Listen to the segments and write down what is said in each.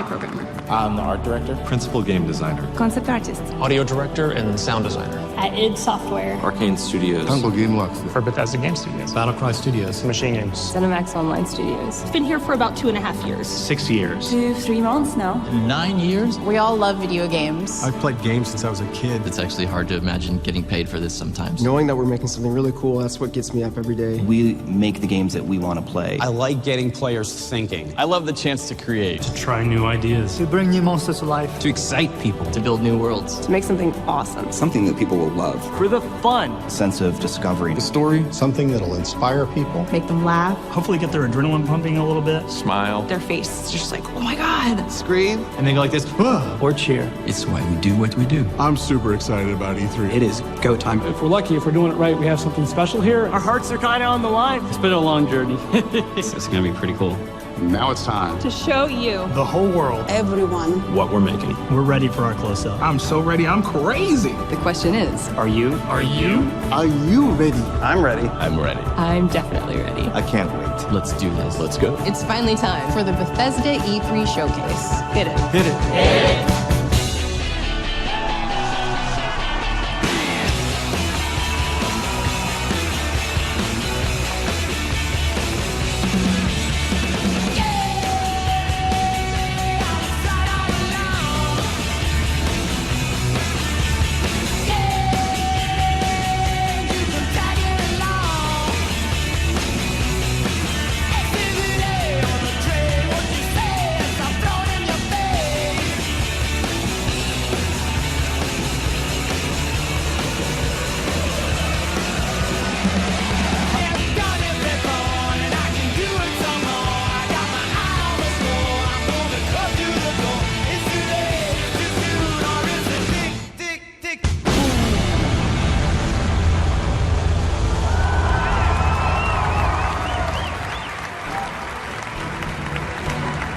family programmer. I'm the art director. Principal game designer. Concept artist. Audio director and sound designer. At id Software. Arcane Studios. Tango Game Works. For Bethesda Game Studios. Battlecry Studios. Machine Games. Cinemax Online Studios. It's been here for about 2.5 years. 6 years. 3 months now. 9 years? We all love video games. I've played games since I was a kid. It's actually hard to imagine getting paid for this sometimes. Knowing that we're making something really cool, that's what gets me up every day. We make the games that we want to play. I like getting players thinking. I love the chance to create. To try new ideas. To bring new monsters to life. To excite people. To build new worlds. To make something awesome. Something that people will love. For the fun. A sense of discovery. The story, something that'll inspire people. Make them laugh. Hopefully get their adrenaline pumping a little bit. Smile. Their face is just like, oh my God. Scream. And they go like this, Or cheer. It's why we do what we do. I'm super excited about E3. It is go time. If we're lucky, if we're doing it right, we have something special here. Our hearts are kind of on the line. It's been a long journey. It's going to be pretty cool. Now it's time To show you. The whole world. Everyone. What we're making. We're ready for our close-up. I'm so ready, I'm crazy. The question is, Are you? Are you ready? I'm ready. I'm ready. I'm definitely ready. I can't wait. Let's do this. Let's go. it's finally time for the Bethesda E3 showcase. Hit it. Hit it.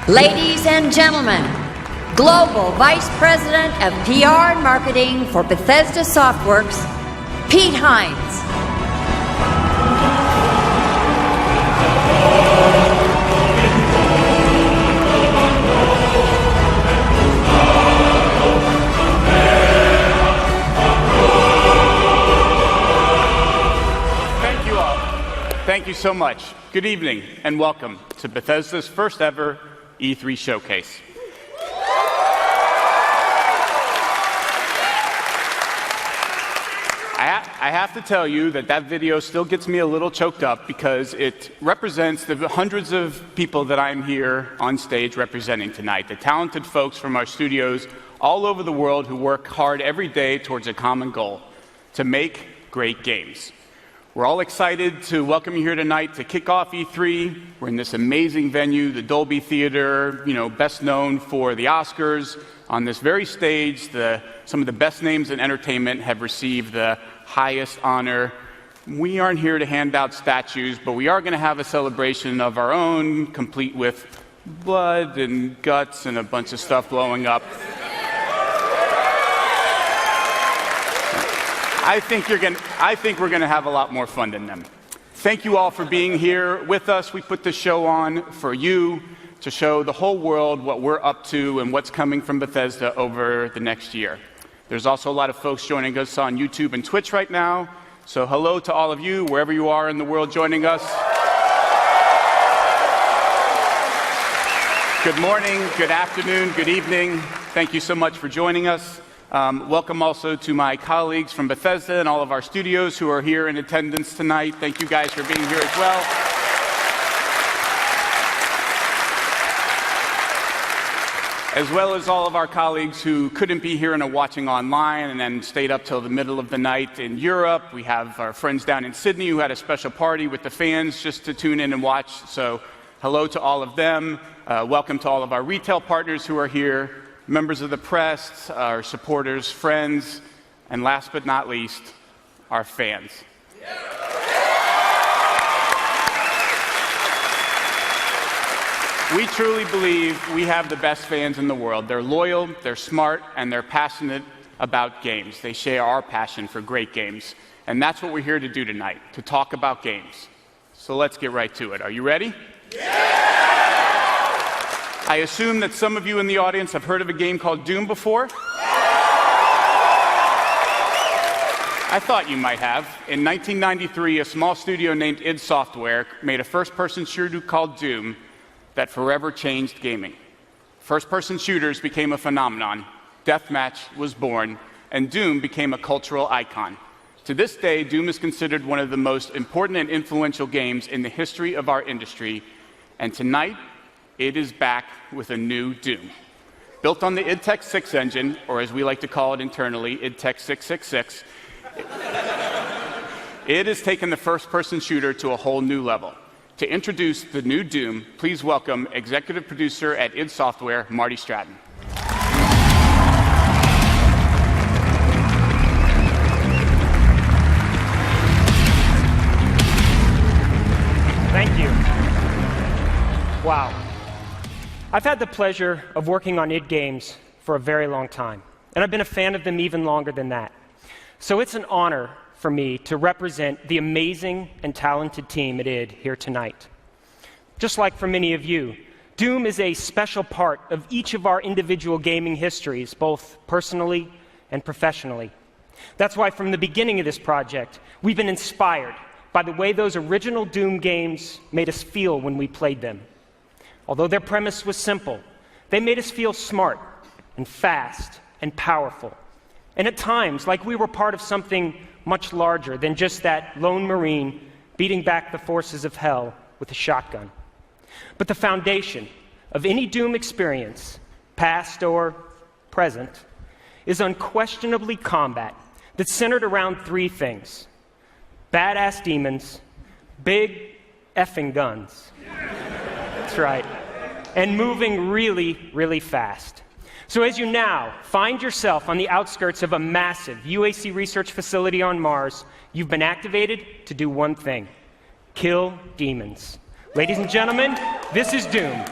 Ladies and gentlemen, Global Vice President of PR and Marketing for Bethesda Softworks, Pete Hines. Thank you all. Thank you so much. Good evening and welcome to Bethesda's first ever E3 showcase. I have to tell you that video still gets me a little choked up because it represents the hundreds of people that I'm here on stage representing tonight, the talented folks from our studios all over the world who work hard every day towards a common goal, to make great games. We're all excited to welcome you here tonight to kick off E3. We're in this amazing venue, the Dolby Theater, best known for the Oscars. On this very stage, some of the best names in entertainment have received the highest honor. We aren't here to hand out statues, but we are going to have a celebration of our own, complete with blood and guts and a bunch of stuff blowing up. I think we're going to have a lot more fun than them. Thank you all for being here with us. We put this show on for you to show the whole world what we're up to and what's coming from Bethesda over the next year. There's also a lot of folks joining us on YouTube and Twitch right now. So hello to all of you, wherever you are in the world joining us. Good morning, good afternoon, good evening. Thank you so much for joining us. Welcome also to my colleagues from Bethesda and all of our studios who are here in attendance tonight. Thank you guys for being here as well. As well as all of our colleagues who couldn't be here and are watching online and then stayed up till the middle of the night in Europe. We have our friends down in Sydney who had a special party with the fans just to tune in and watch. So hello to all of them. Welcome to all of our retail partners who are here, members of the press, our supporters, friends, and last but not least, our fans. We truly believe we have the best fans in the world. They're loyal, they're smart, and they're passionate about games. They share our passion for great games. And that's what we're here to do tonight, to talk about games. So let's get right to it. Are you ready? Yeah! I assume that some of you in the audience have heard of a game called Doom before. I thought you might have. In 1993, a small studio named id Software made a first-person shooter called Doom that forever changed gaming. First-person shooters became a phenomenon, deathmatch was born, and Doom became a cultural icon. To this day, Doom is considered one of the most important and influential games in the history of our industry, and tonight, it is back with a new Doom. Built on the id Tech 6 engine, or as we like to call it internally, id Tech 666, it has taken the first-person shooter to a whole new level. To introduce the new Doom, please welcome executive producer at id Software, Marty Stratton. Thank you. Wow. I've had the pleasure of working on id games for a very long time, and I've been a fan of them even longer than that. So it's an honor for me to represent the amazing and talented team at id here tonight. Just like for many of you, Doom is a special part of each of our individual gaming histories, both personally and professionally. That's why from the beginning of this project, we've been inspired by the way those original Doom games made us feel when we played them. Although their premise was simple, they made us feel smart and fast and powerful. And at times, like we were part of something much larger than just that lone Marine beating back the forces of hell with a shotgun. But the foundation of any Doom experience, past or present, is unquestionably combat that's centered around three things: badass demons, big effing guns. That's right. And moving really, really fast. So as you now find yourself on the outskirts of a massive UAC research facility on Mars, you've been activated to do one thing: kill demons. Ladies and gentlemen, this is Doom.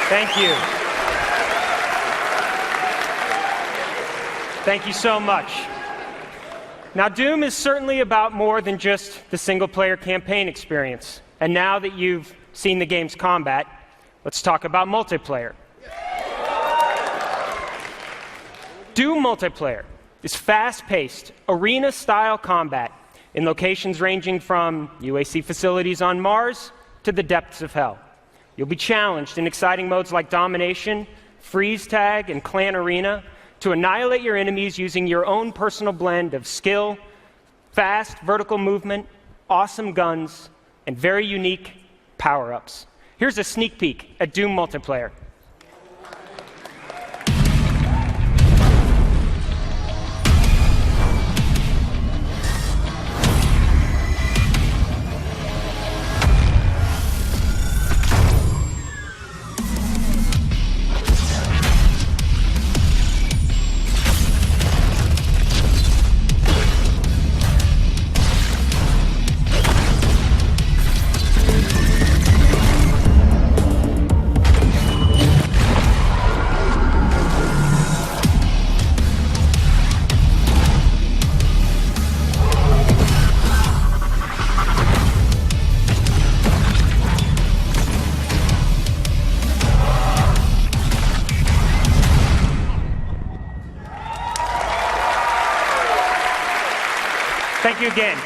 Thank you. Thank you so much. Now, Doom is certainly about more than just the single-player campaign experience. And now that you've seen the game's combat, let's talk about multiplayer. Doom multiplayer is fast-paced, arena-style combat in locations ranging from UAC facilities on Mars to the depths of hell. You'll be challenged in exciting modes like Domination, Freeze Tag, and Clan Arena to annihilate your enemies using your own personal blend of skill, fast vertical movement, awesome guns, and very unique power-ups. Here's a sneak peek at Doom multiplayer. Thank you again.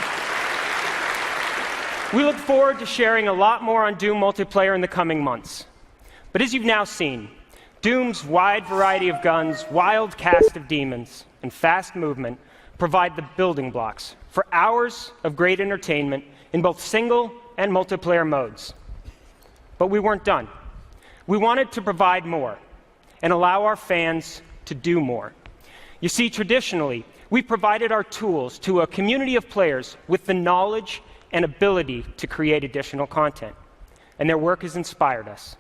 We look forward to sharing a lot more on Doom multiplayer in the coming months. But as you've now seen, Doom's wide variety of guns, wild cast of demons, and fast movement provide the building blocks for hours of great entertainment in both single and multiplayer modes. But we weren't done. We wanted to provide more and allow our fans to do more. You see, traditionally, we provided our tools to a community of players with the knowledge and ability to create additional content, and their work has inspired us.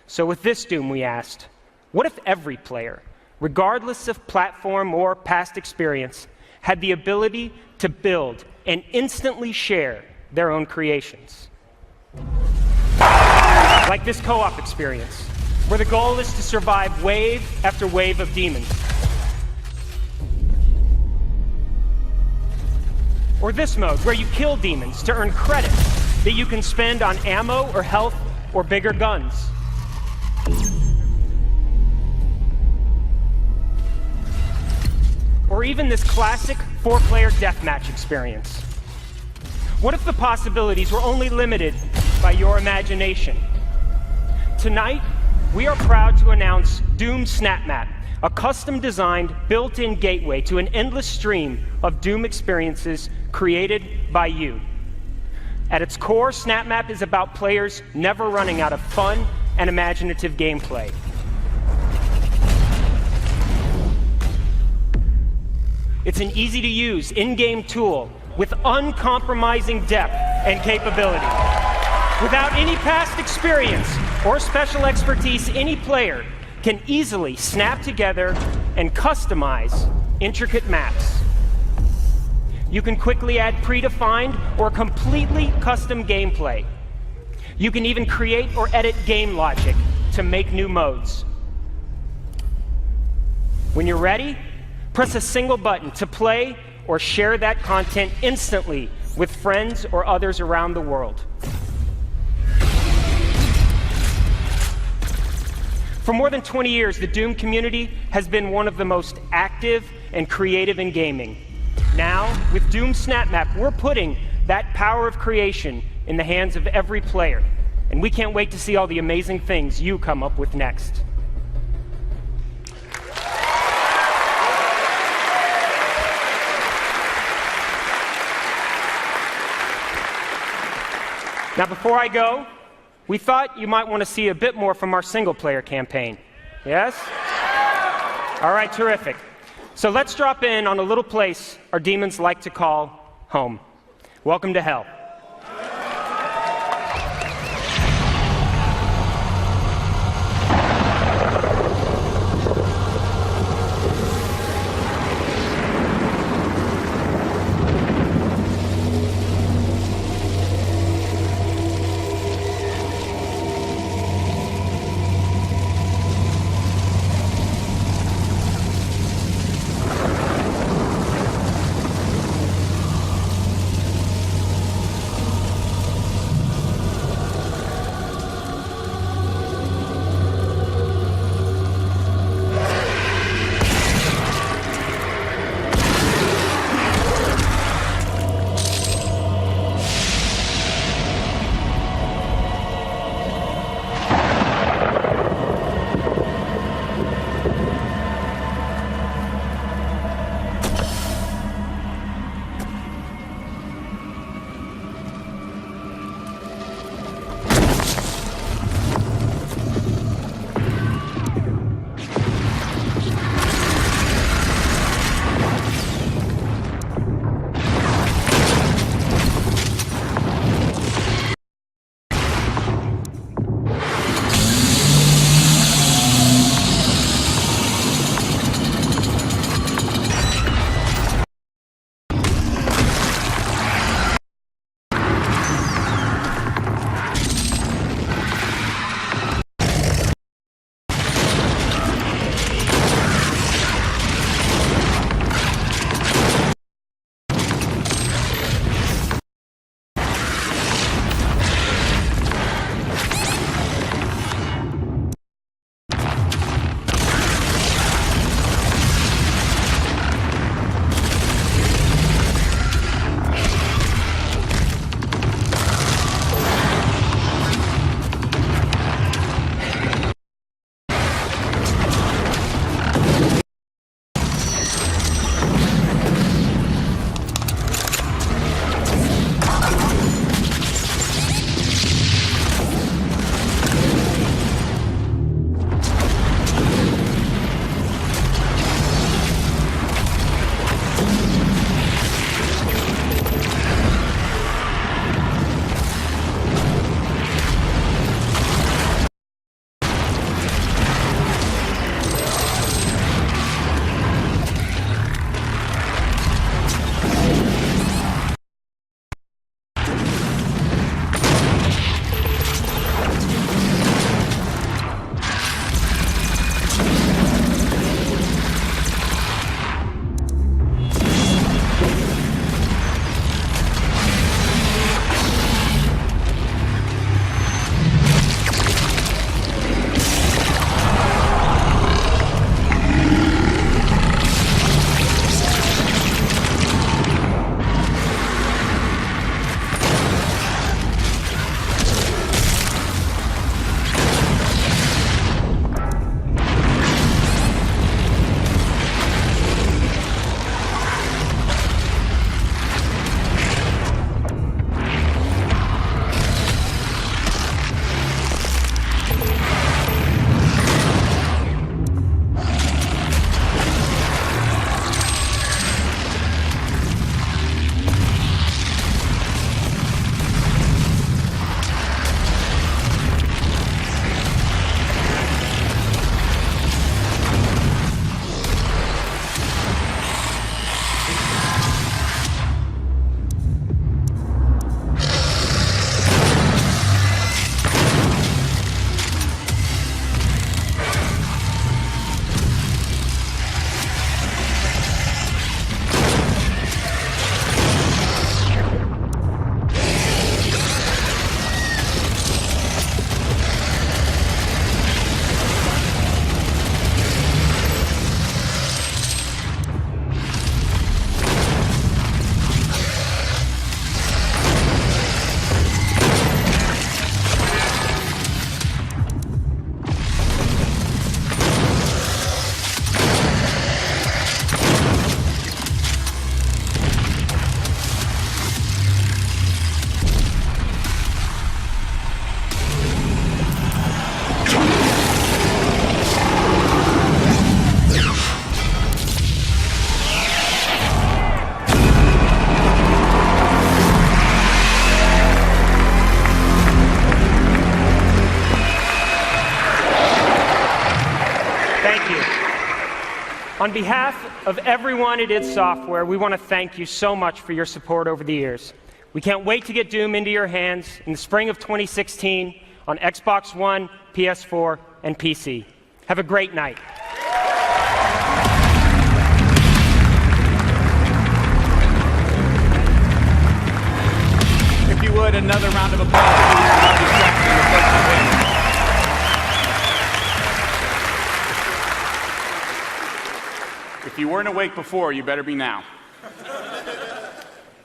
So with this Doom, we asked, what if every player, regardless of platform or past experience, had the ability to build and instantly share their own creations? Like this co-op experience, where the goal is to survive wave after wave of demons. Or this mode, where you kill demons to earn credits that you can spend on ammo or health or bigger guns. Or even this classic 4-player deathmatch experience. What if the possibilities were only limited by your imagination? Tonight, we are proud to announce Doom SnapMap, a custom-designed, built-in gateway to an endless stream of Doom experiences created by you. At its core, SnapMap is about players never running out of fun and imaginative gameplay. It's an easy-to-use, in-game tool with uncompromising depth and capability. Without any past experience or special expertise, any player can easily snap together and customize intricate maps. You can quickly add predefined or completely custom gameplay. You can even create or edit game logic to make new modes. When you're ready, press a single button to play or share that content instantly with friends or others around the world. For more than 20 years, the Doom community has been one of the most active and creative in gaming. Now, with Doom SnapMap, we're putting that power of creation in the hands of every player, and we can't wait to see all the amazing things you come up with next. Now, before I go, we thought you might want to see a bit more from our single-player campaign. Yes? All right, terrific. So let's drop in on a little place our demons like to call home. Welcome to hell. On behalf of everyone at id Software, we want to thank you so much for your support over the years. We can't wait to get Doom into your hands in the spring of 2016 on Xbox One, PS4, and PC. Have a great night. If you would, another round of applause for Marty Jackson, the first to win. If you weren't awake before, you better be now.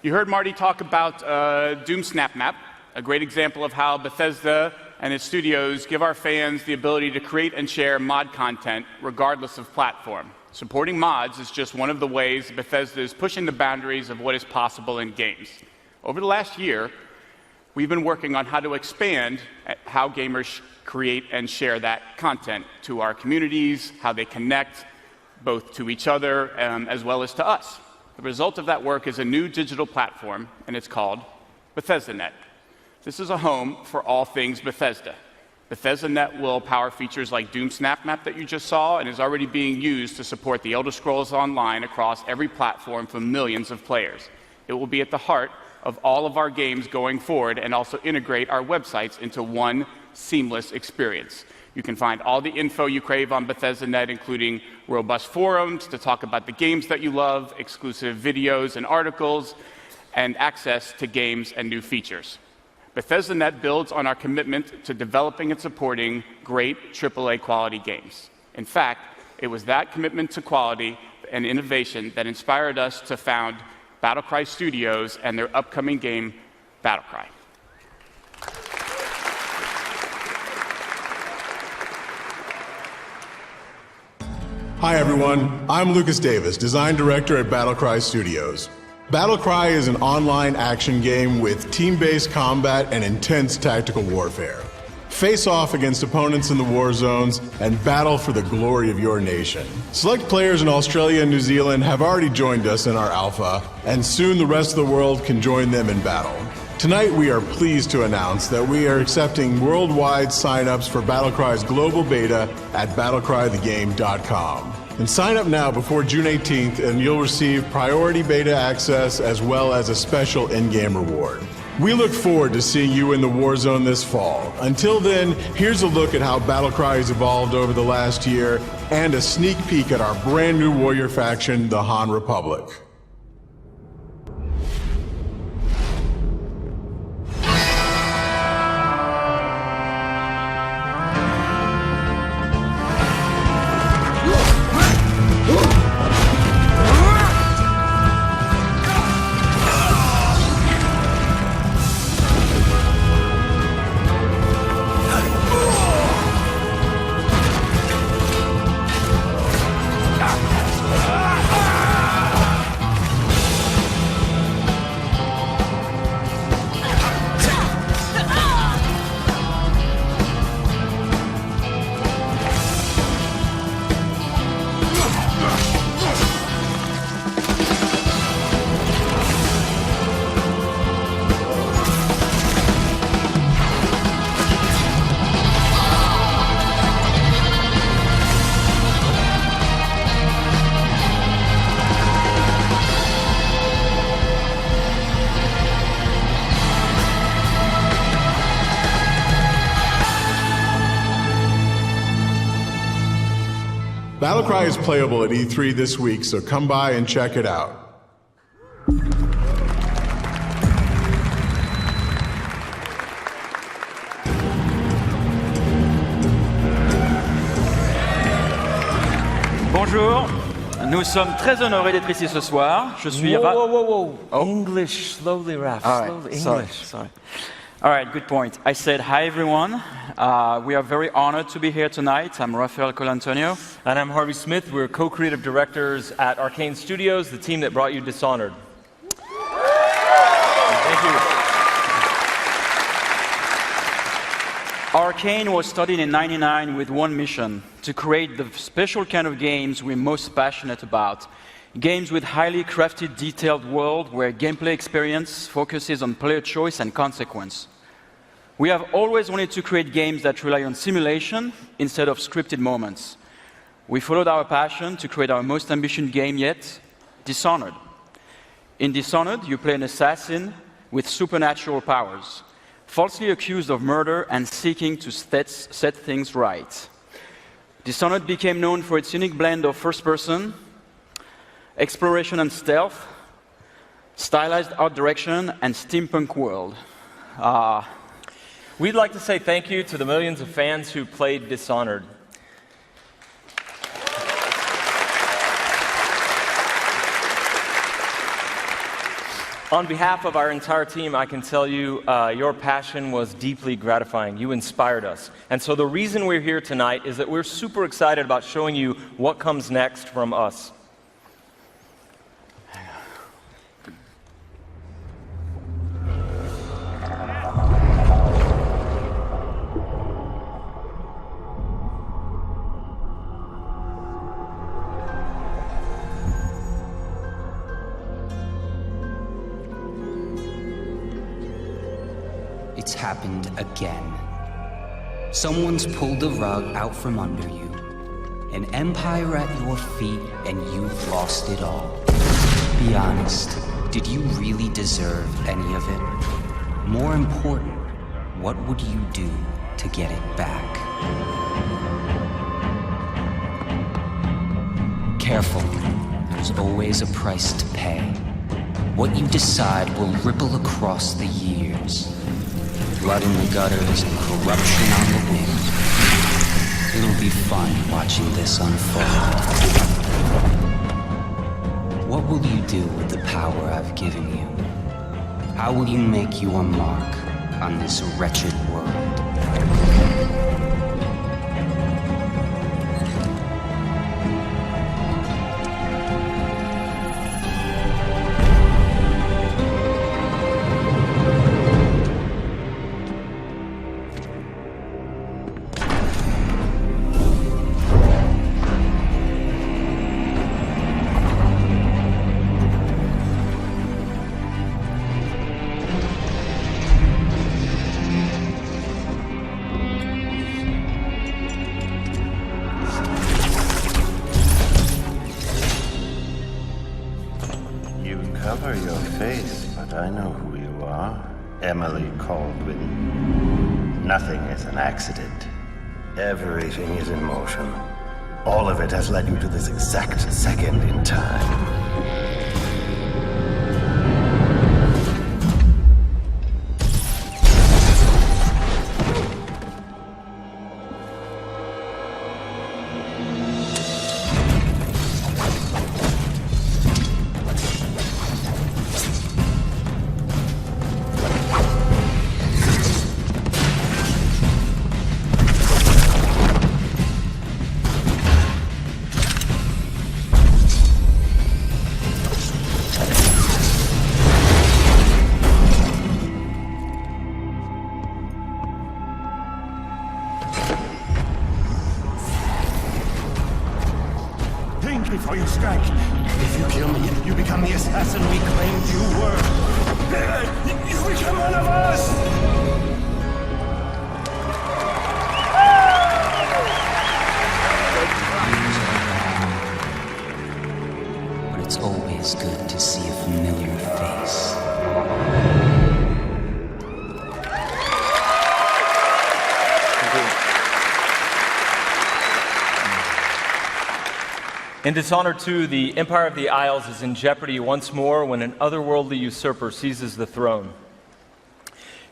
You heard Marty talk about Doom Snap Map, a great example of how Bethesda and its studios give our fans the ability to create and share mod content regardless of platform. Supporting mods is just one of the ways Bethesda is pushing the boundaries of what is possible in games. Over the last year, we've been working on how to expand how gamers create and share that content to our communities, how they connect both to each other as well as to us. The result of that work is a new digital platform, and it's called BethesdaNet. This is a home for all things Bethesda. BethesdaNet will power features like Doom Snap Map that you just saw and is already being used to support the Elder Scrolls Online across every platform for millions of players. It will be at the heart of all of our games going forward and also integrate our websites into one seamless experience. You can find all the info you crave on BethesdaNet, including robust forums to talk about the games that you love, exclusive videos and articles, and access to games and new features. BethesdaNet builds on our commitment to developing and supporting great AAA quality games. In fact, it was that commitment to quality and innovation that inspired us to found Battlecry Studios and their upcoming game, Battlecry. Hi everyone, I'm Lucas Davis, Design Director at Battlecry Studios. Battlecry is an online action game with team-based combat and intense tactical warfare. Face off against opponents in the war zones and battle for the glory of your nation. Select players in Australia and New Zealand have already joined us in our alpha, and soon the rest of the world can join them in battle. Tonight we are pleased to announce that we are accepting worldwide sign-ups for Battlecry's global beta at battlecrythegame.com. And sign up now before June 18th and you'll receive priority beta access as well as a special in-game reward. We look forward to seeing you in the war zone this fall. Until then, here's a look at how Battlecry has evolved over the last year and a sneak peek at our brand new warrior faction, the Han Republic. Battlecry is playable at E3 this week, so come by and check it out. Bonjour, nous sommes très honorés d'être ici ce soir. Je suis Whoa. English, slowly, Raph. Slowly. English. Sorry. All right, good point. I said hi, everyone. We are very honored to be here tonight. I'm Rafael Colantonio. And I'm Harvey Smith. We're co-creative directors at Arcane Studios, the team that brought you Dishonored. Thank you. Arcane was started in '99 with one mission: to create the special kind of games we're most passionate about. Games with highly crafted, detailed world where gameplay experience focuses on player choice and consequence. We have always wanted to create games that rely on simulation instead of scripted moments. we followed our passion to create our most ambitious game yet, Dishonored. In Dishonored, you play an assassin with supernatural powers, falsely accused of murder and seeking to set things right. Dishonored became known for its unique blend of first-person, exploration and stealth, stylized art direction, and steampunk world. We'd like to say thank you to the millions of fans who played Dishonored. On behalf of our entire team, I can tell you your passion was deeply gratifying. You inspired us. And so the reason we're here tonight is that we're super excited about showing you what comes next from us. It's happened again. Someone's pulled the rug out from under you, an empire at your feet, and you've lost it all. Be honest, did you really deserve any of it? More important, what would you do to get it back? Careful, there's always a price to pay. What you decide will ripple across the years. Blood in the gutters and corruption on the wind. It'll be fun watching this unfold. What will you do with the power I've given you? How will you make your mark on this wretched world? Cover your face, but I know who you are. Emily Caldwin. Nothing is an accident. Everything is in motion. All of it has led you to this exact second in time. Before you strike. If you kill me, you become the assassin we claimed you were. You become one of us! But it's always good to see a familiar face. In Dishonored 2, the Empire of the Isles is in jeopardy once more when an otherworldly usurper seizes the throne.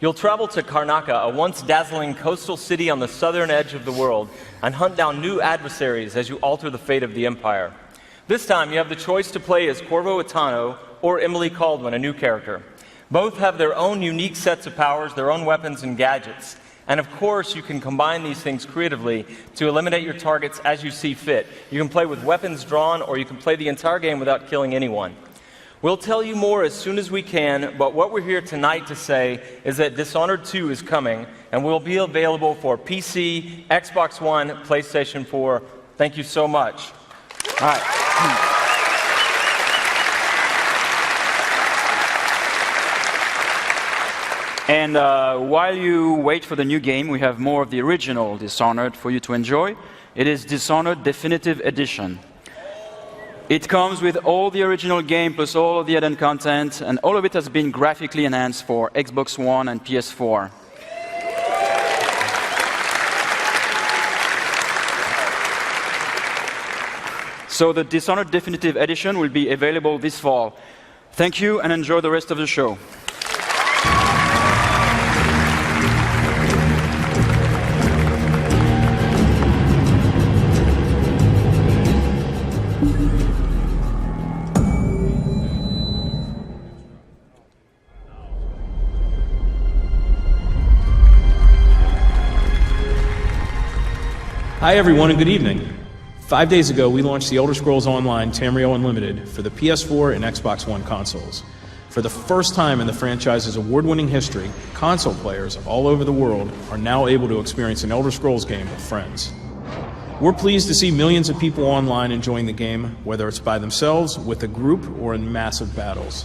You'll travel to Karnaca, a once dazzling coastal city on the southern edge of the world, and hunt down new adversaries as you alter the fate of the Empire. This time, you have the choice to play as Corvo Attano or Emily Caldwin, a new character. Both have their own unique sets of powers, their own weapons and gadgets. And of course, you can combine these things creatively to eliminate your targets as you see fit. You can play with weapons drawn, or you can play the entire game without killing anyone. We'll tell you more as soon as we can, but what we're here tonight to say is that Dishonored 2 is coming, and will be available for PC, Xbox One, PlayStation 4. Thank you so much. All right. And while you wait for the new game, we have more of the original Dishonored for you to enjoy. It is Dishonored Definitive Edition. It comes with all the original game plus all of the added content, and all of it has been graphically enhanced for Xbox One and PS4. So the Dishonored Definitive Edition will be available this fall. Thank you and enjoy the rest of the show. Hi everyone and good evening. 5 days ago, we launched The Elder Scrolls Online Tamriel Unlimited for the PS4 and Xbox One consoles. For the first time in the franchise's award-winning history, console players all over the world are now able to experience an Elder Scrolls game with friends. We're pleased to see millions of people online enjoying the game, whether it's by themselves, with a group, or in massive battles.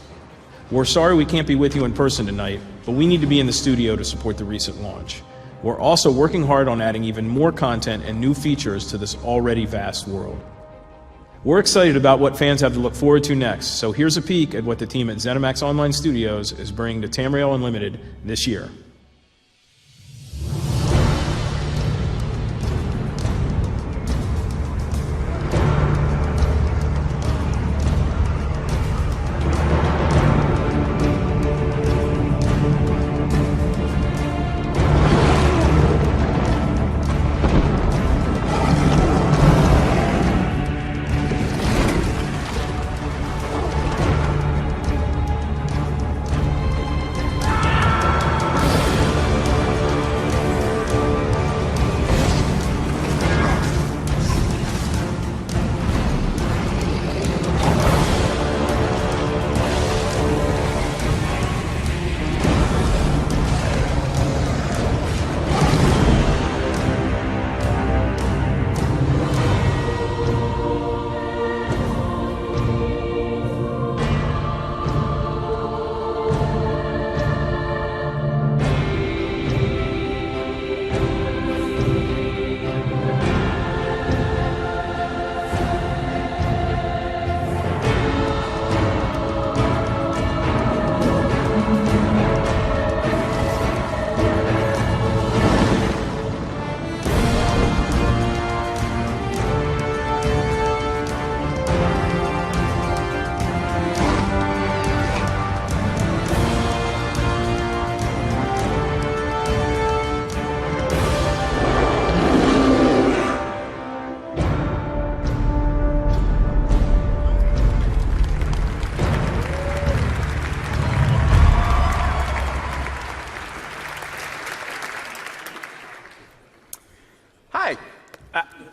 We're sorry we can't be with you in person tonight, but we need to be in the studio to support the recent launch. We're also working hard on adding even more content and new features to this already vast world. We're excited about what fans have to look forward to next, so here's a peek at what the team at ZeniMax Online Studios is bringing to Tamriel Unlimited this year.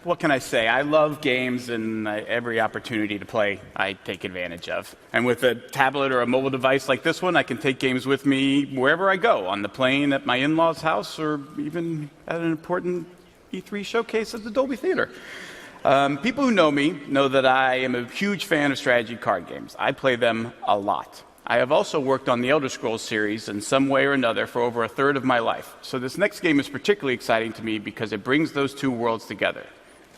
What can I say? I love games, and every opportunity to play I take advantage of. And with a tablet or a mobile device like this one, I can take games with me wherever I go, on the plane, at my in-laws' house, or even at an important E3 showcase at the Dolby Theater. People who know me know that I am a huge fan of strategy card games. I play them a lot. I have also worked on the Elder Scrolls series in some way or another for over a third of my life. So this next game is particularly exciting to me because it brings those two worlds together.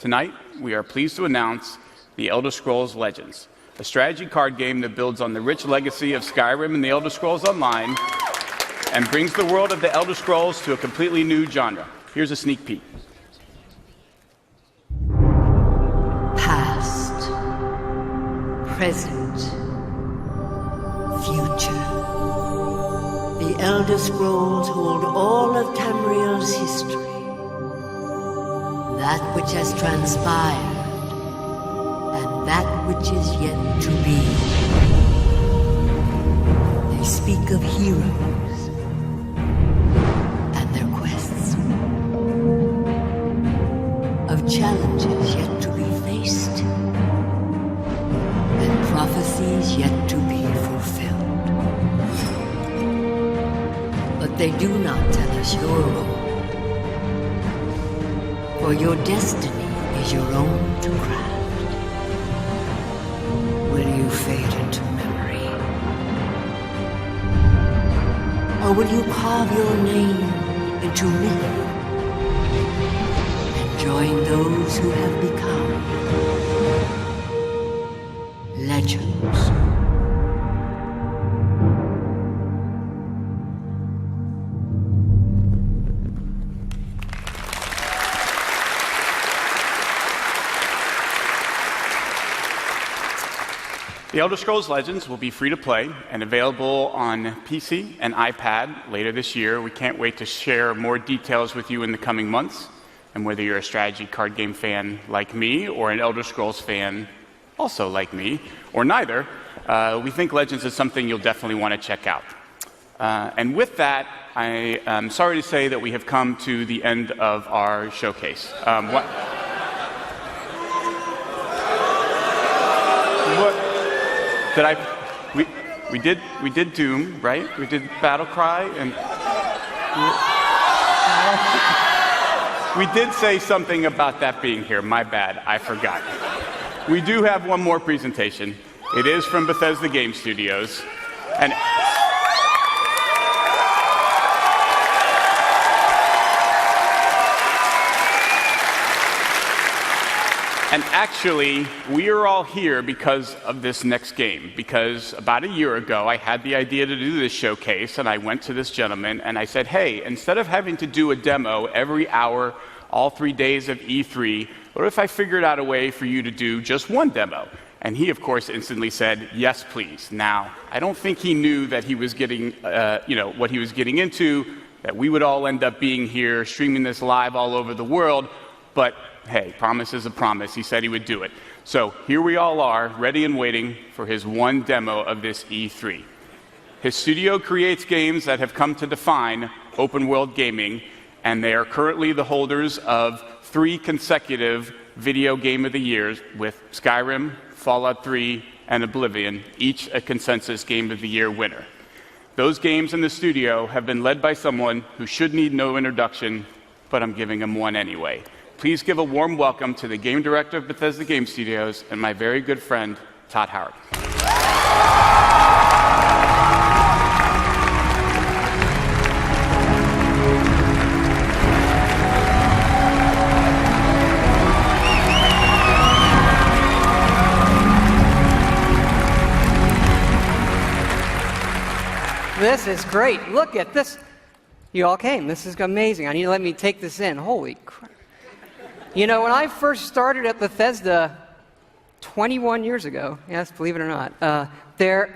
Tonight, we are pleased to announce The Elder Scrolls Legends, a strategy card game that builds on the rich legacy of Skyrim and The Elder Scrolls Online and brings the world of The Elder Scrolls to a completely new genre. Here's a sneak peek. Past, present, future. The Elder Scrolls hold all of Tamriel's history. That which has transpired, and that which is yet to be. They speak of heroes and their quests, of challenges yet to be faced, and prophecies yet to be fulfilled. But they do not tell us your role. For your destiny is your own to craft. Will you fade into memory? Or will you carve your name into myth and Join those who have become legends. The Elder Scrolls Legends will be free to play and available on PC and iPad later this year. We can't wait to share more details with you in the coming months. And whether you're a strategy card game fan like me or an Elder Scrolls fan also like me, or neither, we think Legends is something you'll definitely want to check out. And with that, I am sorry to say that we have come to the end of our showcase. We did Doom, right? We did Battle Cry, and we did say something about that being here. My bad, I forgot. We do have one more presentation. It is from Bethesda Game Studios, and actually, we are all here because of this next game. Because about a year ago, I had the idea to do this showcase, and I went to this gentleman and I said, hey, instead of having to do a demo every hour, all 3 days of E3, what if I figured out a way for you to do just one demo? And he, of course, instantly said, yes, please. Now, I don't think he knew that he was getting, what he was getting into, that we would all end up being here, streaming this live all over the world, but hey, promise is a promise. He said he would do it. So here we all are, ready and waiting for his one demo of this E3. His studio creates games that have come to define open-world gaming, and they are currently the holders of 3 consecutive Video Game of the Years, with Skyrim, Fallout 3, and Oblivion, each a consensus Game of the Year winner. Those games in the studio have been led by someone who should need no introduction, but I'm giving him one anyway. Please give a warm welcome to the game director of Bethesda Game Studios and my very good friend, Todd Howard. This is great. Look at this. You all came. This is amazing. I need to let me take this in. Holy crap. You know, when I first started at Bethesda 21 years ago, yes, believe it or not, there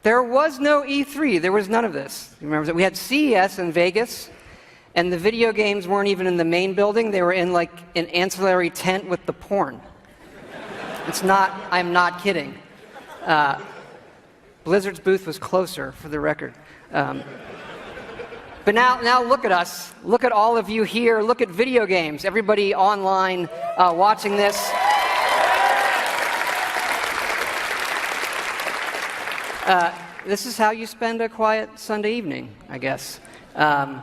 was no E3. There was none of this. You remember that? We had CES in Vegas, and the video games weren't even in the main building. They were in, like, an ancillary tent with the porn. I'm not kidding. Blizzard's booth was closer, for the record. But now look at us. Look at all of you here. Look at video games. Everybody online watching this. This is how you spend a quiet Sunday evening, I guess. And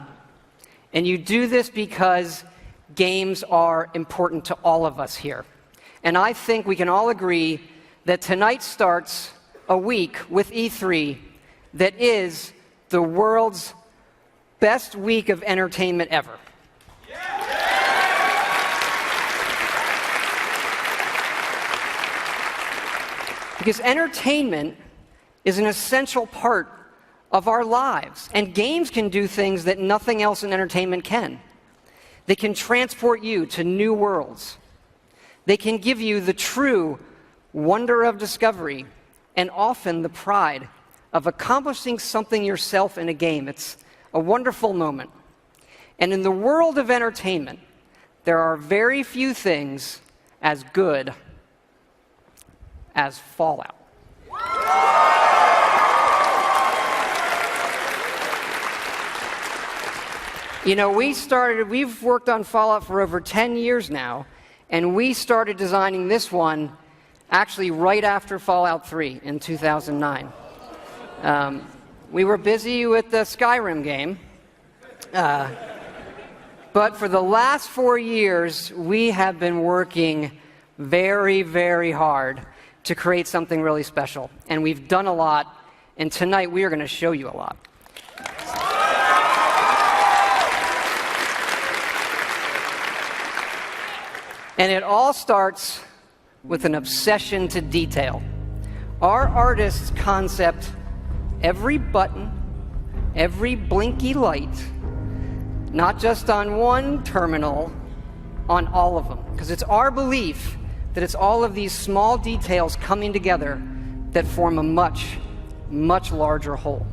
you do this because games are important to all of us here. And I think we can all agree that tonight starts a week with E3 that is the world's best week of entertainment ever. Because entertainment is an essential part of our lives, and games can do things that nothing else in entertainment can. They can transport you to new worlds. They can give you the true wonder of discovery, and often the pride of accomplishing something yourself in a game. It's a wonderful moment. And in the world of entertainment, there are very few things as good as Fallout. You know, we've worked on Fallout for over 10 years now, and we started designing this one actually right after Fallout 3 in 2009. We were busy with the Skyrim game, but for the last 4 years, we have been working very, very hard to create something really special. And we've done a lot, and tonight we are going to show you a lot. And it all starts with an obsession to detail. Our artists concept every button, every blinky light, not just on one terminal, on all of them. Because it's our belief that it's all of these small details coming together that form a much, much larger whole.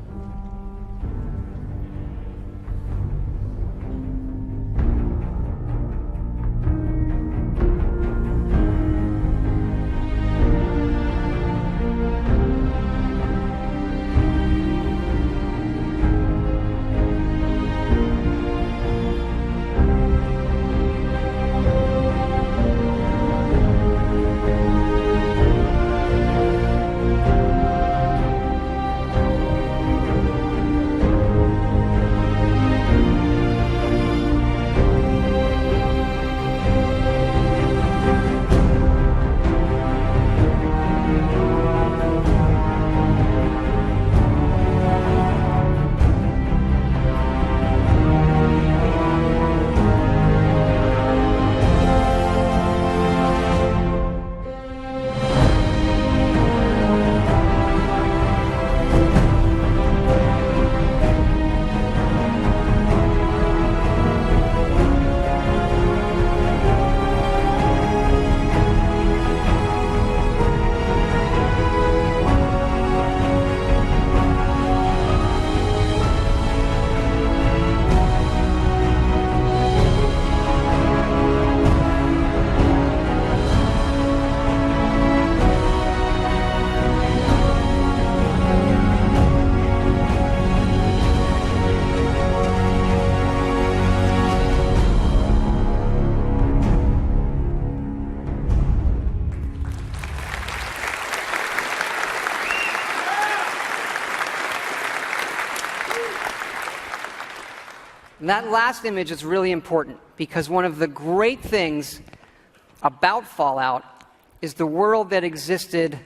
And that last image is really important because one of the great things about Fallout is the world that existed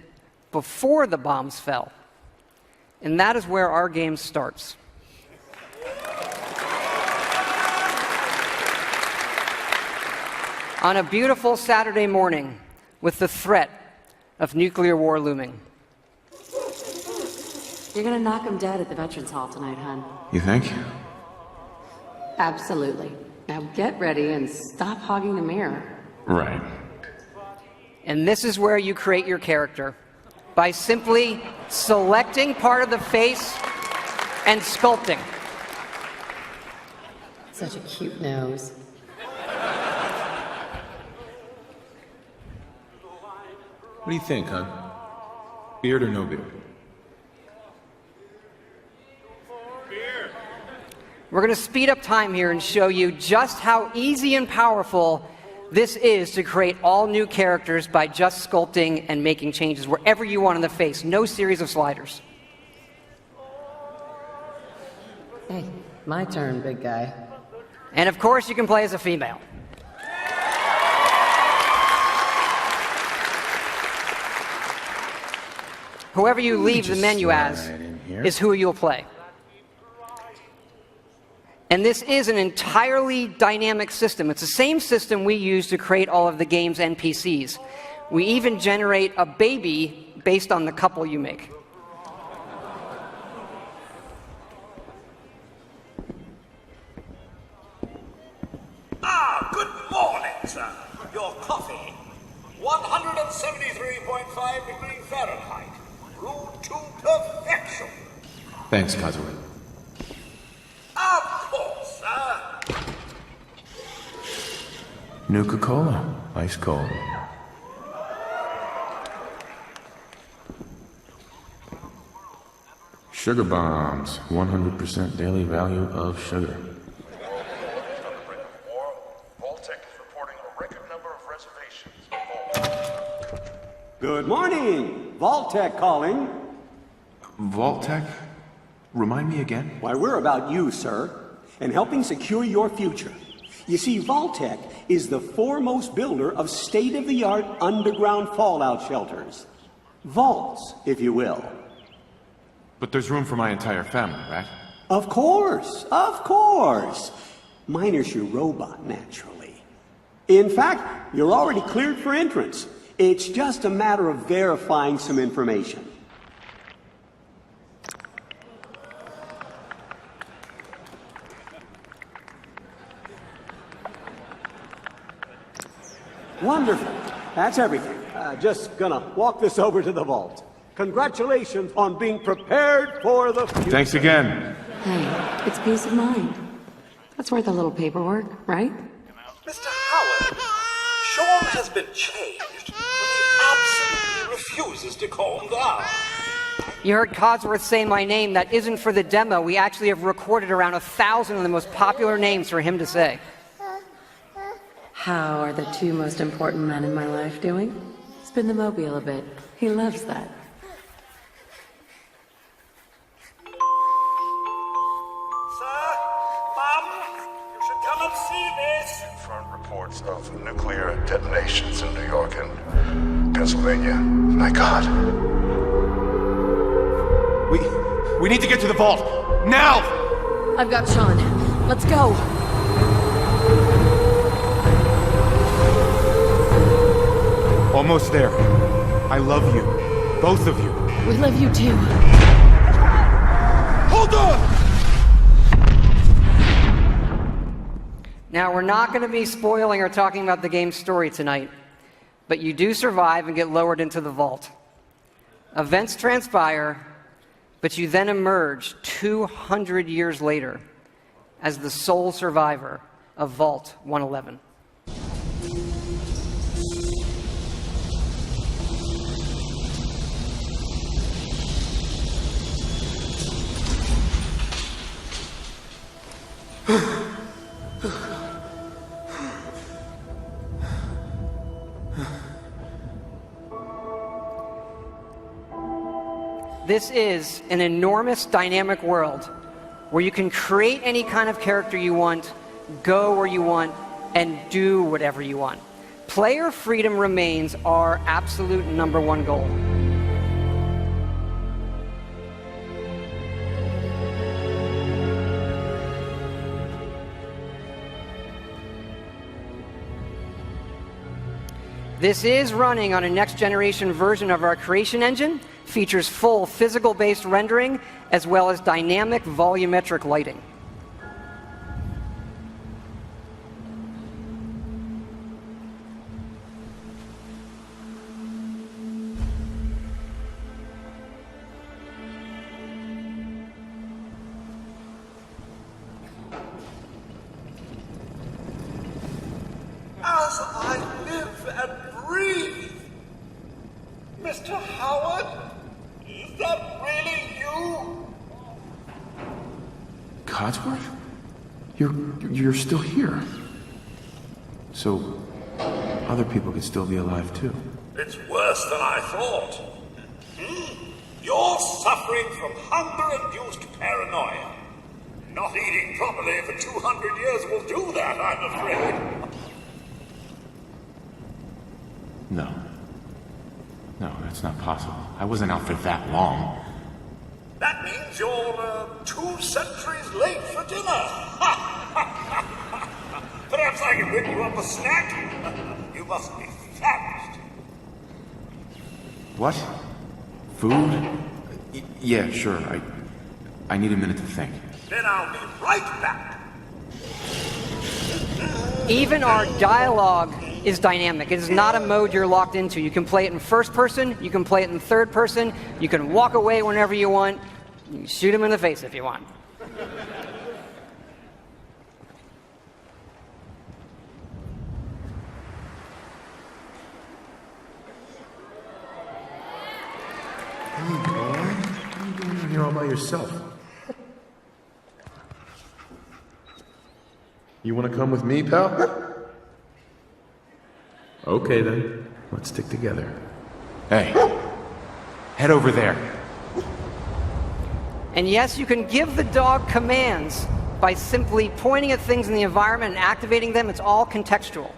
before the bombs fell. And that is where our game starts. On a beautiful Saturday morning with the threat of nuclear war looming. You're gonna knock him dead at the Veterans Hall tonight, hon. You think? Absolutely. Now get ready and stop hogging the mirror. Right. And this is where you create your character, by simply selecting part of the face and sculpting. Such a cute nose. What do you think, hon? Beard or no beard? We're going to speed up time here and show you just how easy and powerful this is to create all new characters by just sculpting and making changes wherever you want in the face. No series of sliders. Hey, my turn, big guy. And of course, you can play as a female. Whoever you leave the menu as is who you'll play. And this is an entirely dynamic system. It's the same system we use to create all of the game's NPCs. We even generate a baby based on the couple you make. Ah, good morning, sir. Your coffee. 173.5 degrees Fahrenheit. Brewed to perfection. Thanks, Kazuya. Of course, sir. Nuka-Cola. Ice cold. Sugar bombs. 100% daily value of sugar. Good morning! Vault-Tec calling. Vault-Tec? Remind me again? Why, we're about you, sir, and helping secure your future. You see, Vault-Tec is the foremost builder of state-of-the-art underground fallout shelters. Vaults, if you will. But there's room for my entire family, right? Of course, of course. Minus your robot, naturally. In fact, you're already cleared for entrance. It's just a matter of verifying some information. Wonderful. That's everything. Just gonna walk this over to the vault. Congratulations on being prepared for the future. Thanks again. Hey, it's peace of mind. That's worth a little paperwork, right? Mr. Howard, Sean has been changed, but he absolutely refuses to calm down. You heard Codsworth say my name. That isn't for the demo. We actually have recorded around 1,000 of the most popular names for him to say. How are the two most important men in my life doing? Spin the mobile a bit. He loves that. Sir, Mom, you should come and see this. Front reports of nuclear detonations in New York and Pennsylvania. My God. We need to get to the vault. Now! I've got Sean. Let's go. Almost there. I love you. Both of you. We love you too. Hold on! Now, we're not going to be spoiling or talking about the game's story tonight, but you do survive and get lowered into the vault. Events transpire, but you then emerge 200 years later as the sole survivor of Vault 111. This is an enormous dynamic world where you can create any kind of character you want, go where you want, and do whatever you want. Player freedom remains our absolute #1 goal. This is running on a next-generation version of our creation engine, features full physical-based rendering, as well as dynamic volumetric lighting. As I live and breathe. Mr. Howard, is that really you? Codsworth? You're still here. So, other people could still be alive too. It's worse than I thought. You're suffering from hunger-induced paranoia. Not eating properly for 200 years will do that, I'm afraid. No, that's not possible. I wasn't out for that long. That means you're 2 centuries late for dinner. Perhaps I can whip you up a snack. You must be famished. What? Food? Yeah, sure. I need a minute to think. Then I'll be right back. Even our dialogue is dynamic. It is not a mode you're locked into. You can play it in first person, you can play it in third person, you can walk away whenever you want, you can shoot him in the face if you want. What are you doing here all by yourself? You want to come with me, pal? Okay, then. Let's stick together. Hey, head over there. And yes, you can give the dog commands by simply pointing at things in the environment and activating them. It's all contextual.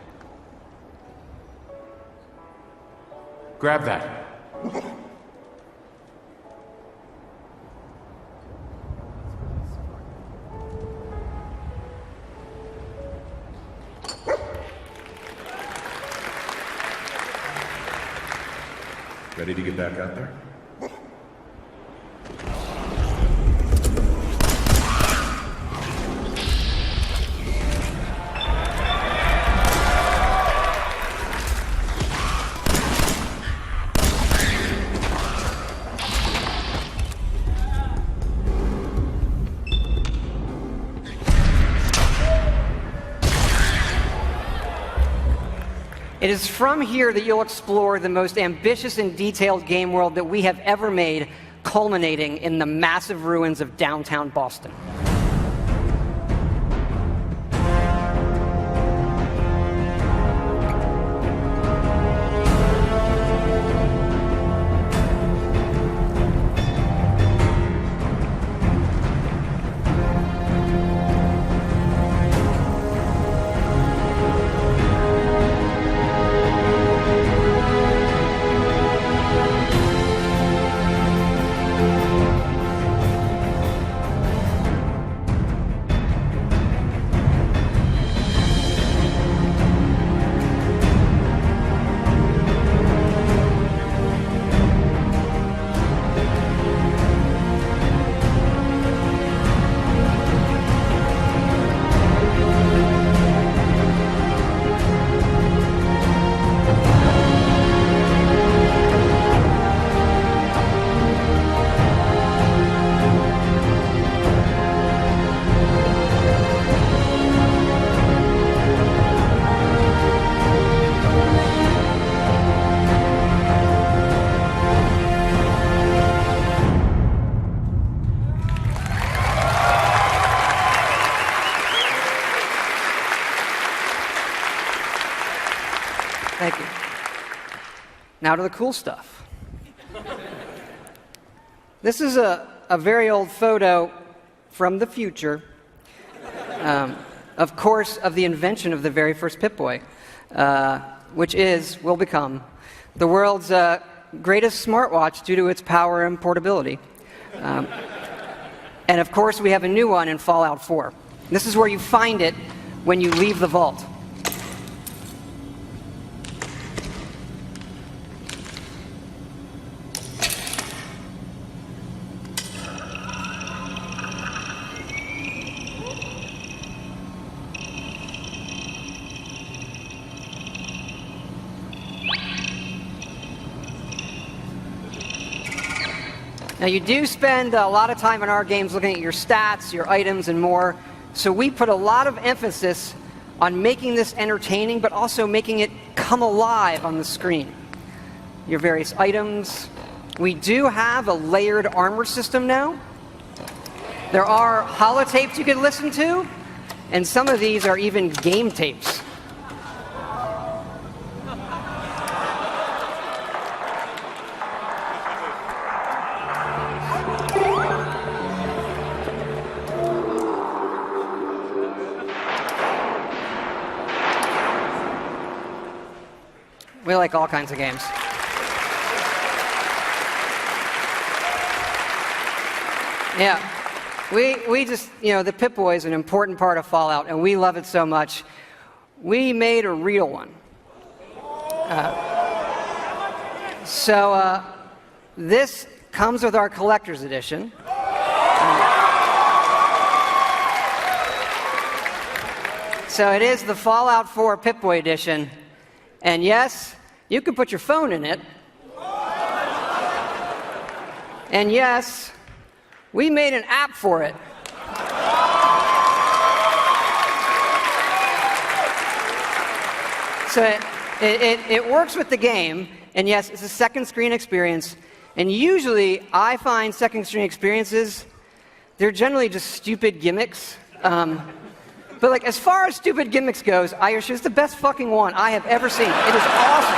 Grab that. Ready to get back out there? It is from here that you'll explore the most ambitious and detailed game world that we have ever made, culminating in the massive ruins of downtown Boston. Thank you. Now to the cool stuff. This is a very old photo from the future, of course, of the invention of the very first Pip-Boy, which will become the world's greatest smartwatch due to its power and portability. And of course, we have a new one in Fallout 4. This is where you find it when you leave the vault. Now, you do spend a lot of time in our games looking at your stats, your items, and more, so we put a lot of emphasis on making this entertaining, but also making it come alive on the screen. Your various items. We do have a layered armor system now. There are holotapes you can listen to, and some of these are even game tapes. We like all kinds of games. Yeah. We just, the Pip-Boy is an important part of Fallout, and we love it so much. We made a real one. So this comes with our collector's edition. So it is the Fallout 4 Pip-Boy edition. And yes, you can put your phone in it. And yes, we made an app for it. So it works with the game, and yes, it's a second screen experience. And usually, I find second screen experiences, they're generally just stupid gimmicks. But as far as stupid gimmicks goes, I assure you, it's the best fucking one I have ever seen. It is awesome.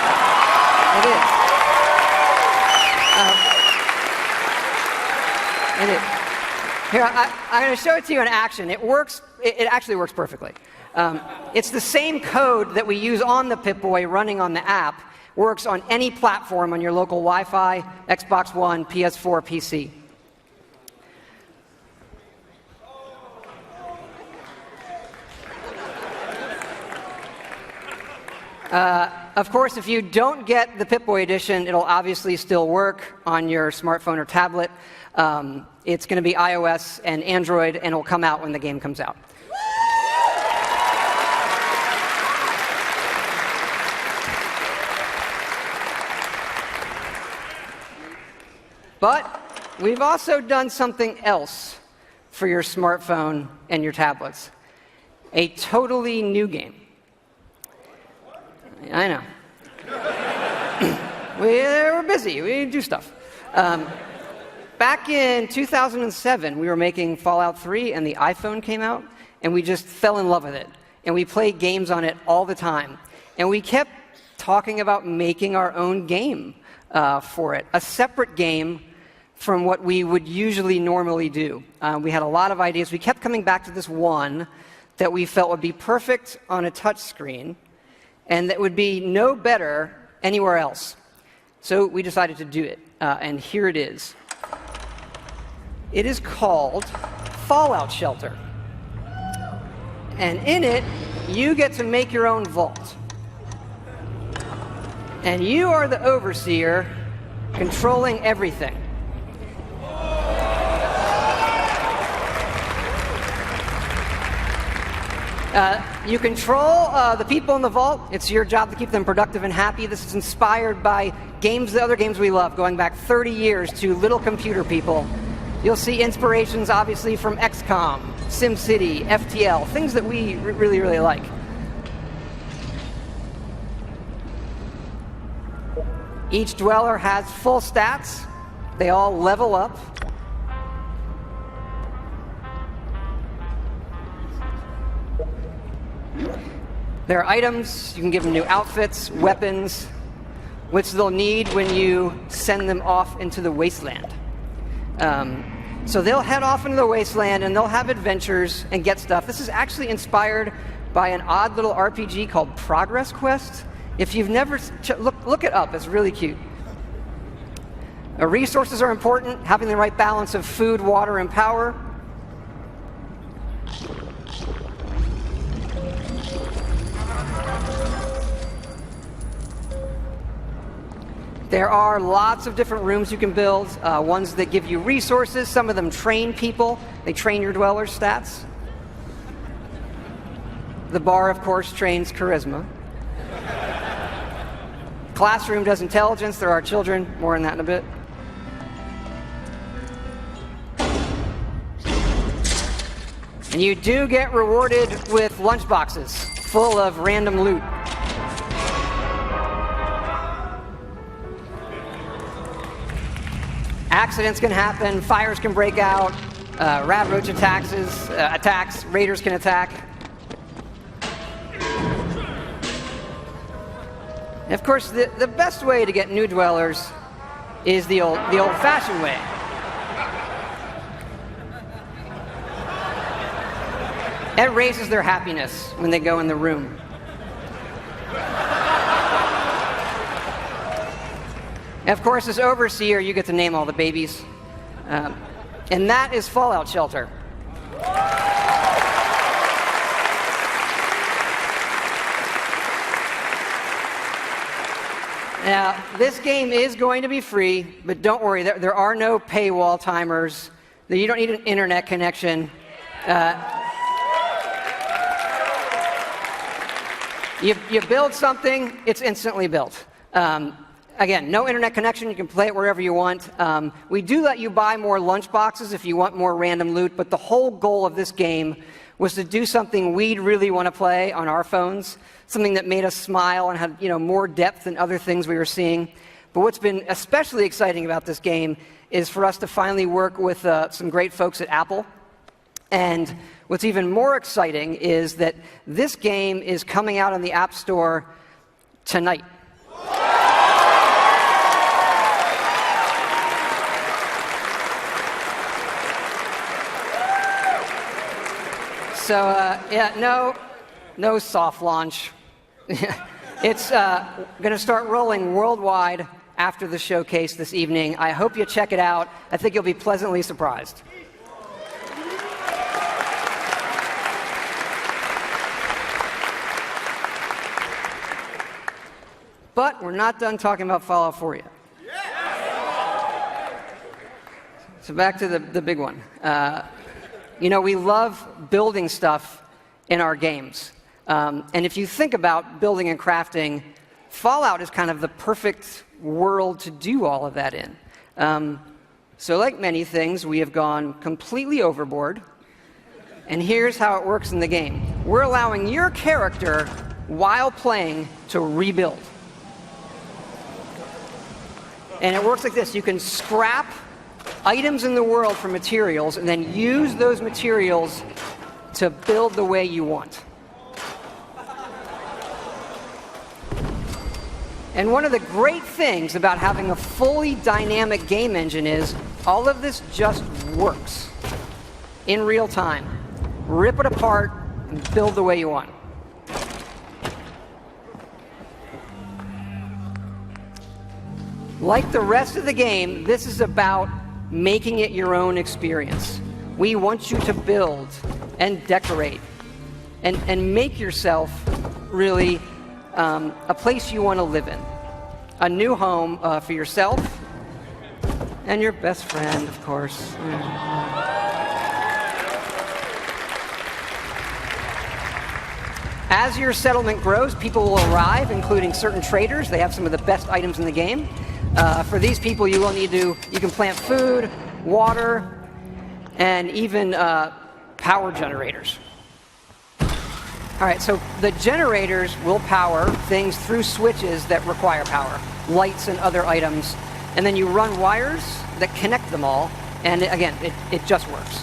It is. Here, I'm going to show it to you in action. It works. It actually works perfectly. It's the same code that we use on the Pip-Boy running on the app. Works on any platform on your local Wi-Fi, Xbox One, PS4, PC. Of course, if you don't get the Pip-Boy edition, it'll obviously still work on your smartphone or tablet. It's going to be iOS and Android, and it'll come out when the game comes out. But we've also done something else for your smartphone and your tablets. A totally new game. I know. We're busy. We do stuff. Back in 2007, we were making Fallout 3, and the iPhone came out, and we just fell in love with it. And we played games on it all the time. And we kept talking about making our own game for it, a separate game from what we would usually normally do. We had a lot of ideas. We kept coming back to this one that we felt would be perfect on a touch screen and that would be no better anywhere else. So we decided to do it, and here it is. It is called Fallout Shelter. And in it, you get to make your own vault. And you are the overseer controlling everything. You control the people in the vault. It's your job to keep them productive and happy. This is inspired by the other games we love, going back 30 years to Little Computer People. You'll see inspirations, obviously, from XCOM, SimCity, FTL, things that we really, really like. Each dweller has full stats. They all level up. There are items. You can give them new outfits, weapons, which they'll need when you send them off into the wasteland. So they'll head off into the wasteland, and they'll have adventures and get stuff. This is actually inspired by an odd little RPG called Progress Quest. If you've never... Look it up. It's really cute. Resources are important, having the right balance of food, water, and power. There are lots of different rooms you can build, ones that give you resources. Some of them train people. They train your dwellers' stats. The bar, of course, trains charisma. Classroom does intelligence. There are children. More on that in a bit. And you do get rewarded with lunchboxes full of random loot. Accidents can happen, fires can break out, rat roach attacks, raiders can attack. And of course, the best way to get new dwellers is the old-fashioned way. It raises their happiness when they go in the room. And of course, as overseer, you get to name all the babies. And that is Fallout Shelter. Now, this game is going to be free, but don't worry, there are no paywall timers. You don't need an internet connection. You build something, it's instantly built. Again, no internet connection. You can play it wherever you want. We do let you buy more lunchboxes if you want more random loot, but the whole goal of this game was to do something we'd really want to play on our phones, something that made us smile and had more depth than other things we were seeing. But what's been especially exciting about this game is for us to finally work with some great folks at Apple. And what's even more exciting is that this game is coming out on the App Store tonight. So, no soft launch. It's going to start rolling worldwide after the showcase this evening. I hope you check it out. I think you'll be pleasantly surprised. But we're not done talking about Fallout 4 yet. So back to the big one. We love building stuff in our games. And if you think about building and crafting, Fallout is kind of the perfect world to do all of that in. So like many things, we have gone completely overboard. And here's how it works in the game. We're allowing your character, while playing, to rebuild. And it works like this. You can scrap items in the world for materials and then use those materials to build the way you want. And one of the great things about having a fully dynamic game engine is all of this just works in real time. Rip it apart and build the way you want. Like the rest of the game, this is about making it your own experience. We want you to build and decorate and make yourself really a place you want to live in. A new home for yourself and your best friend, of course. As your settlement grows, people will arrive, including certain traders. They have some of the best items in the game. For these people, you can plant food, water, and even power generators. All right, so the generators will power things through switches that require power, lights and other items, and then you run wires that connect them all, and again, it just works.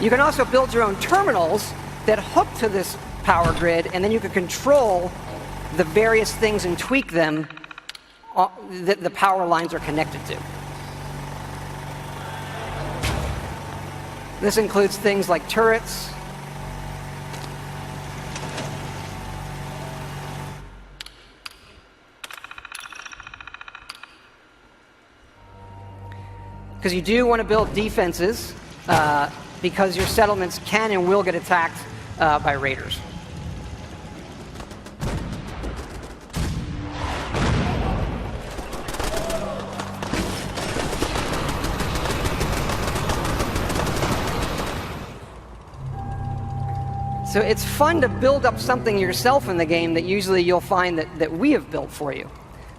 You can also build your own terminals that hook to this power grid, and then you can control the various things and tweak them that the power lines are connected to. This includes things like turrets, because you do want to build defenses because your settlements can and will get attacked by raiders. So it's fun to build up something yourself in the game that usually you'll find that we have built for you.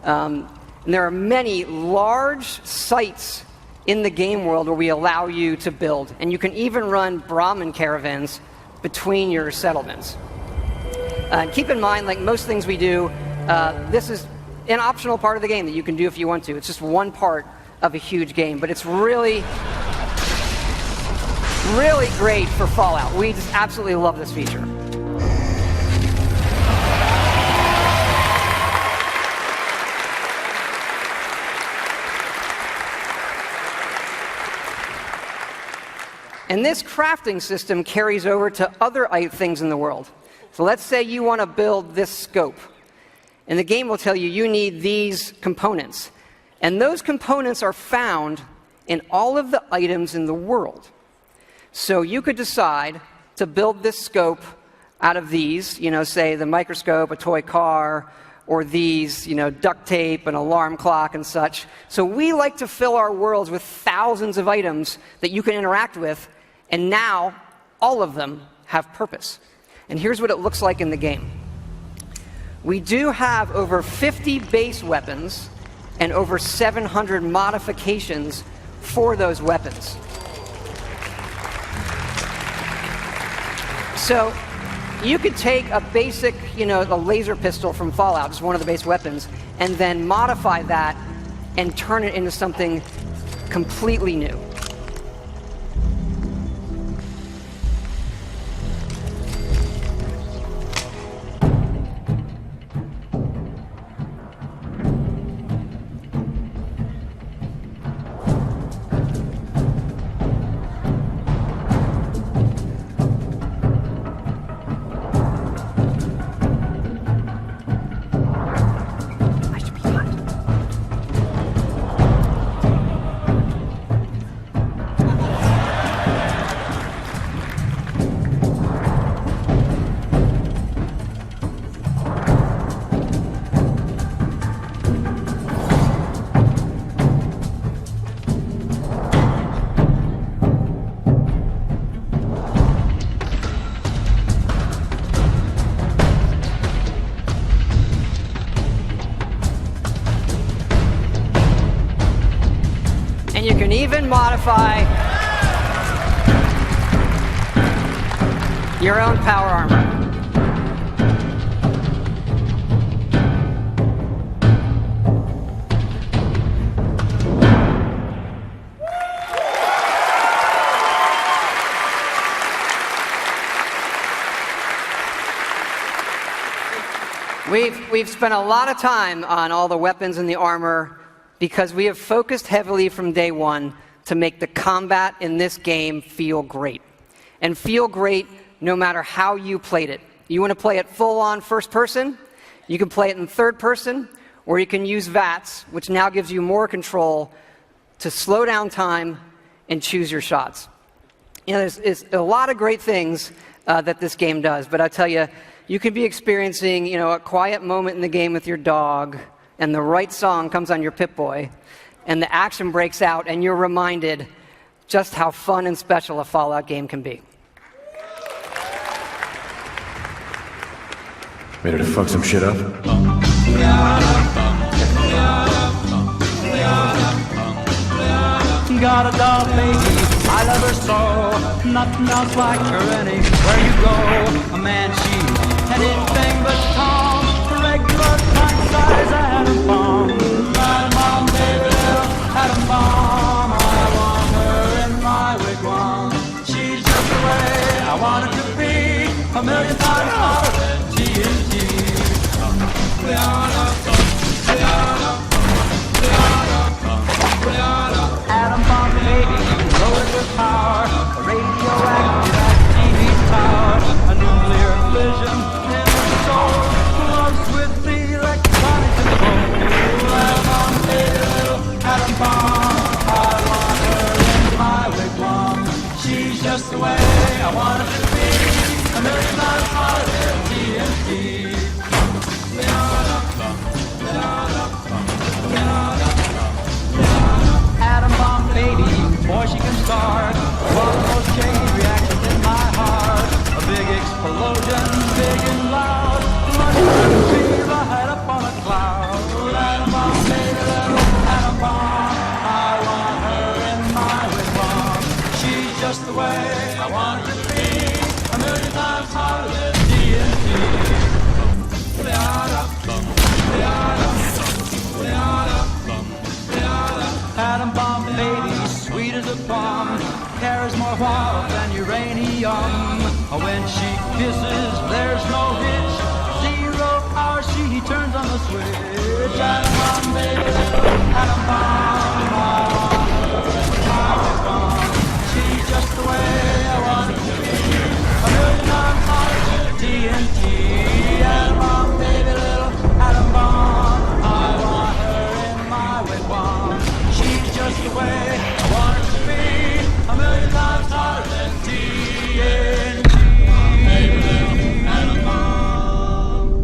And there are many large sites in the game world where we allow you to build. And you can even run Brahmin caravans between your settlements. Keep in mind, like most things we do, this is an optional part of the game that you can do if you want to. It's just one part of a huge game, but it's really great for Fallout. We just absolutely love this feature. And this crafting system carries over to other things in the world. So let's say you want to build this scope. And the game will tell you you need these components. And those components are found in all of the items in the world. So you could decide to build this scope out of these, say the microscope, a toy car, or these, duct tape, an alarm clock, and such. So we like to fill our worlds with thousands of items that you can interact with, and now all of them have purpose. And here's what it looks like in the game. We do have over 50 base weapons and over 700 modifications for those weapons. So you could take a basic, a laser pistol from Fallout, just one of the base weapons, and then modify that and turn it into something completely new. can even modify your own power armor. We've spent a lot of time on all the weapons and the armor because we have focused heavily from day one to make the combat in this game feel great. And feel great no matter how you played it. You want to play it full-on first person, you can play it in third person, or you can use VATS, which now gives you more control to slow down time and choose your shots. You know, there's a lot of great things that this game does, but I tell you, you could be experiencing, you know, a quiet moment in the game with your dog, and the right song comes on your Pip-Boy, and the action breaks out, and you're reminded just how fun and special a Fallout game can be. Ready to fuck some shit up? Got a doll baby, I love her so. Nothing else like her anywhere you go. A man, she's anything but calm. Regular pint size atom bomb. Atom bomb, baby, little atom bomb. I want her in my wigwam. She's just the way I want it to be. A million times hotter than TNT. Atom bomb, baby, lower your power. A radioactive TV tower. A nuclear fission in the soul. Close with the electronic control. Atom bomb, baby, little atom bomb. I want her in my wigwam. She's just the way I want her to be. A million times hotter than TNT. Atom bomb, baby, boy, she can start one of those chain reactions in my heart. A big explosion, big and loud, like a fever head up on a cloud. Atom bomb, baby, little atom bomb. I want her in my wigwam. She's just the way I want her to be. A million times hotter than TNT. Atom bomb, baby, sweet as a bomb, carries more warmth than uranium. When she kisses, there's no hitch. 0 hour, she turns on the switch. Atom bomb, baby, atom bomb. I want her, she's just the way I want it to be. A million times hotter than TNT. Atom bomb, baby, little atom bomb. I want her in my wigwam. She's just the way I want her to be. A million times hotter than TNT. Baby, little atom bomb.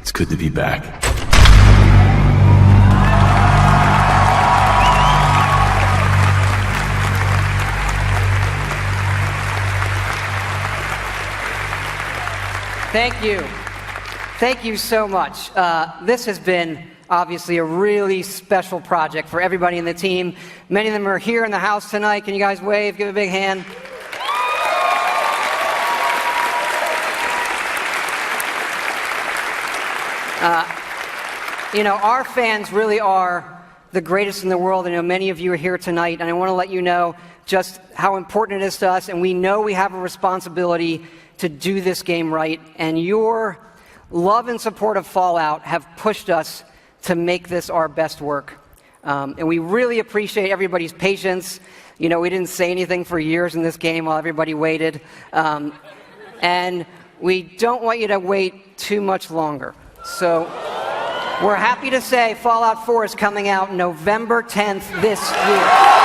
It's good to be back. Thank you. Thank you so much. This has been obviously a really special project for everybody in the team. Many of them are here in the house tonight. Can you guys wave? Give a big hand. You know, our fans really are the greatest in the world. I know many of you are here tonight, and I want to let you know just how important it is to us, and we know we have a responsibility to do this game right, and your love and support of Fallout have pushed us to make this our best work. And we really appreciate everybody's patience. You know, we didn't say anything for years in this game while everybody waited. And we don't want you to wait too much longer. So we're happy to say Fallout 4 is coming out November 10th this year.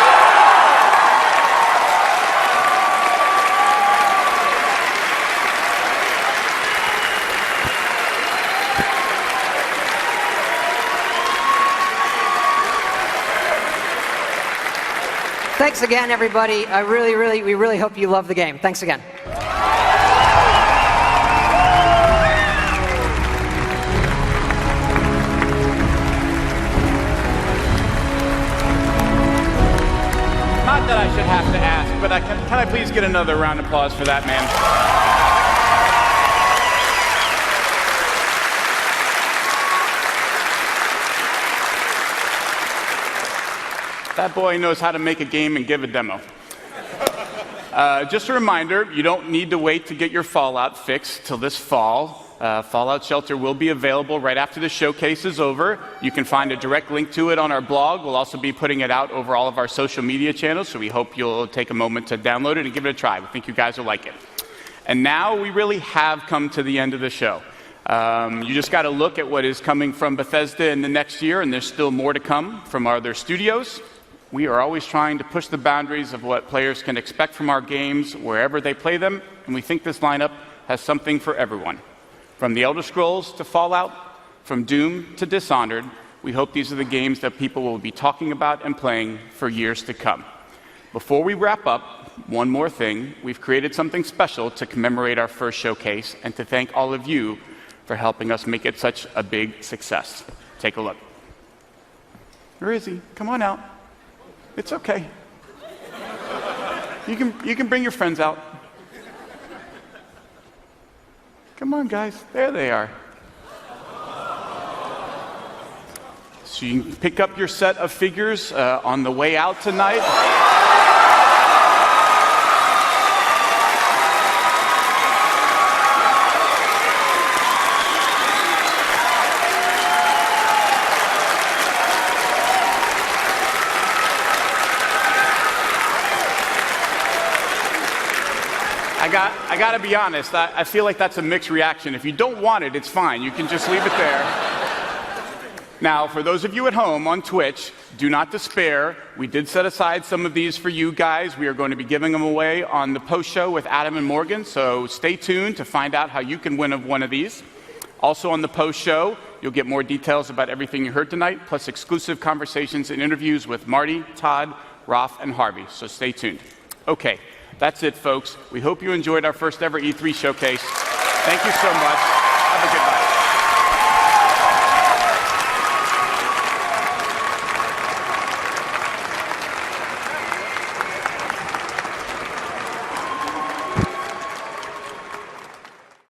Thanks again, everybody. We really hope you love the game. Thanks again. get another round of applause for that man. That boy knows how to make a game and give a demo. Just a reminder, you don't need to wait to get your Fallout fix till this fall. Fallout Shelter will be available right after the showcase is over. You can find a direct link to it on our blog. We'll also be putting it out over all of our social media channels, so we hope you'll take a moment to download it and give it a try. We think you guys will like it. And now we really have come to the end of the show. You just got to look at what is coming from Bethesda in the next year, and there's still more to come from our other studios. We are always trying to push the boundaries of what players can expect from our games wherever they play them, and we think this lineup has something for everyone. From The Elder Scrolls to Fallout, from Doom to Dishonored, we hope these are the games that people will be talking about and playing for years to come. Before we wrap up, one more thing. We've created something special to commemorate our first showcase and to thank all of you for helping us make it such a big success. Take a look. Where is he? Come on out. It's okay. You can bring your friends out. Come on, guys. There they are. So you can pick up your set of figures on the way out tonight. I got to be honest, I feel like that's a mixed reaction. If you don't want it, it's fine. You can just leave it there. Now, for those of you at home on Twitch, do not despair. We did set aside some of these for you guys. We are going to be giving them away on the post-show with Adam and Morgan, so stay tuned to find out how you can win one of these. Also on the post-show, you'll get more details about everything you heard tonight, plus exclusive conversations and interviews with Marty, Todd, Roth, and Harvey, so stay tuned. Okay. That's it, folks. We hope you enjoyed our first ever E3 showcase. Thank you so much. Have a good night.